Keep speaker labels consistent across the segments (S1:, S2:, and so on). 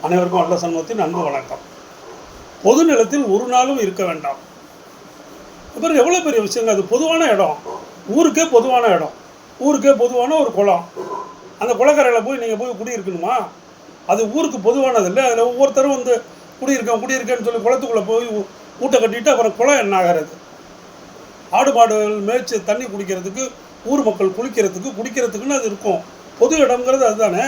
S1: அனைவருக்கும் அல்ல சண்முகத்தின் அன்பு வணக்கம். பொது நிலத்தில் ஒரு நாளும் இருக்க வேண்டாம். அப்புறம் எவ்வளோ பெரிய விஷயங்க. அது பொதுவான இடம், ஊருக்கே பொதுவான இடம், ஊருக்கே பொதுவான ஒரு குளம். அந்த குளக்கரையில் போய் நீங்கள் போய் குடியிருக்கணுமா? அது ஊருக்கு பொதுவானது இல்லை. அதில் ஒவ்வொருத்தரும் வந்து குடியிருக்கேன்னு சொல்லி குளத்துக்குள்ளே போய் ஊட்ட கட்டிட்டு அப்புறம் குளம் என்ன ஆகிறது? ஆடு மாடுகள் மேய்ச்சி தண்ணி குடிக்கிறதுக்கு, ஊர் மக்கள் குடிக்கிறதுக்குன்னு அது இருக்கும். பொது இடம்ங்கிறது அதுதானே.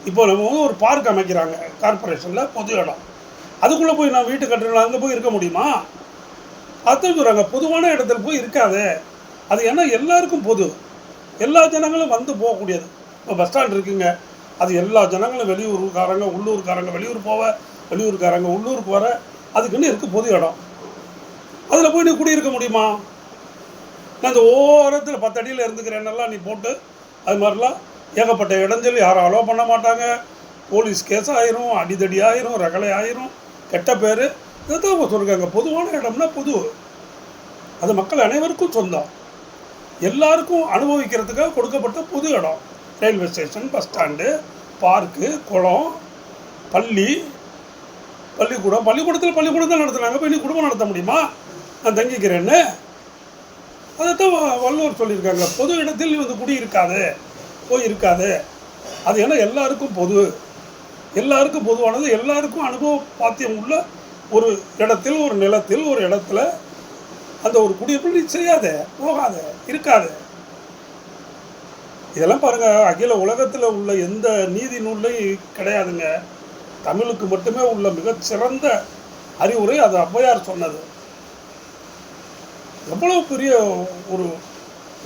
S1: இப்போ நம்ம வந்து ஒரு பார்க் அமைக்கிறாங்க கார்பரேஷனில், பொது இடம். அதுக்குள்ளே போய் நான் வீட்டு கட்டுறேன், அங்கே போய் இருக்க முடியுமா? அதான் சொல்கிறாங்க, பொதுவான இடத்துல போய் இருக்காது. அது ஏன்னா எல்லாருக்கும் பொது, எல்லா ஜனங்களும் வந்து போகக்கூடியது. இப்போ பஸ் ஸ்டாண்ட் இருக்குங்க, அது எல்லா ஜனங்களும் வெளியூருக்காரங்க உள்ளூருக்காரங்க, வெளியூருக்காரங்க உள்ளூருக்கு வர, அதுக்குன்னு இருக்குது பொது இடம். அதில் போய் நீ குடியிருக்க முடியுமா? நான் அந்த ஓரத்தில் 10 அடியில் இருந்துக்கிறேன்னெல்லாம் நீ போட்டு அது மாதிரிலாம் ஏகப்பட்ட இடைஞ்சல், யாரும் அலோவ் பண்ண மாட்டாங்க. போலீஸ் கேஸ் ஆயிரும், அடிதடி ஆயிரும், ரகலை ஆயிரும், கெட்ட பேர். இதைத்தான் சொல்லியிருக்காங்க, பொதுவான இடம்னா பொது, அது மக்கள் அனைவருக்கும் சொந்தம், எல்லாருக்கும் அனுபவிக்கிறதுக்காக கொடுக்கப்பட்ட பொது இடம். Railway station, bus stand, park, குளம், பள்ளிக்கூடத்தில் தான் நடத்துனாங்க. போய் நீ குடும்பம் நடத்த முடியுமா? நான் தங்கிக்கிறேன்னு. அதைத்தான் வள்ளுவர் சொல்லியிருக்காங்க, பொது இடத்தில் நீ வந்து குடியிருக்காது, போய் இருக்காது. அது ஏன்னா எல்லாருக்கும் எல்லாருக்கும் பொதுவானது, எல்லாருக்கும் அனுபவ பாத்தியம் உள்ள ஒரு இடத்தில், ஒரு நிலத்தில், ஒரு இடத்துல அந்த ஒரு குடியிருப்பு செய்யாத, போகாத, இருக்காது. இதெல்லாம் பாருங்கள், அகில உலகத்தில் உள்ள எந்த நீதி நூல்லையும் கிடையாதுங்க. தமிழுக்கு மட்டுமே உள்ள மிகச்சிறந்த அறிவுரை அது ஔவையார் சொன்னது. எவ்வளோ பெரிய ஒரு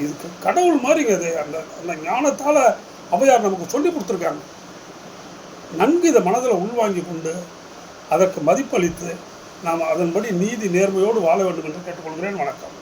S1: இதுக்கு கடவுள் மாதிரிங்க அது. அந்த ஞானத்தால் ஔவையார் நமக்கு சொல்லி கொடுத்துருக்காங்க. நன்கு இதை மனதில் உள்வாங்கி கொண்டு அதற்கு மதிப்பளித்து நாம் அதன்படி நீதி நேர்மையோடு வாழ வேண்டும் என்று கேட்டுக்கொள்கிறேன். வணக்கம்.